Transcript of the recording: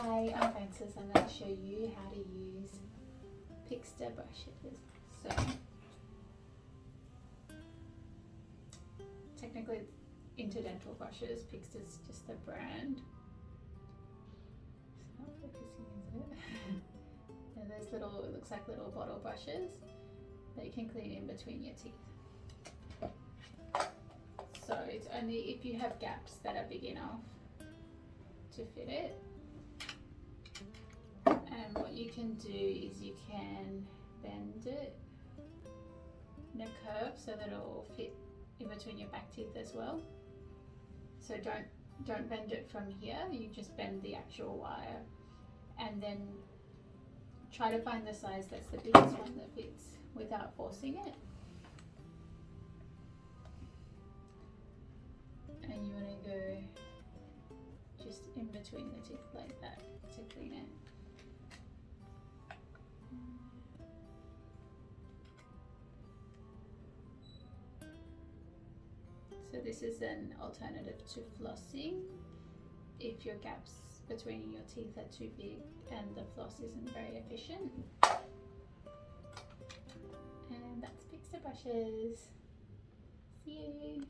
Hi, I'm Frances. I'm going to show you how to use pikster brushes. So, technically interdental brushes, piksters just the brand. It's not focusing, is it? And there's little, it looks like little bottle brushes that you can clean in between your teeth. So it's only if you have gaps that are big enough to fit it. And what you can do is you can bend it in a curve so that it will fit in between your back teeth as well. So don't bend it from here, you just bend the actual wire and then try to find the size that's the biggest one that fits without forcing it. And you want to go just in between the teeth like that to clean it. So this is an alternative to flossing if your gaps between your teeth are too big and the floss isn't very efficient. And that's pikster brushes. See you.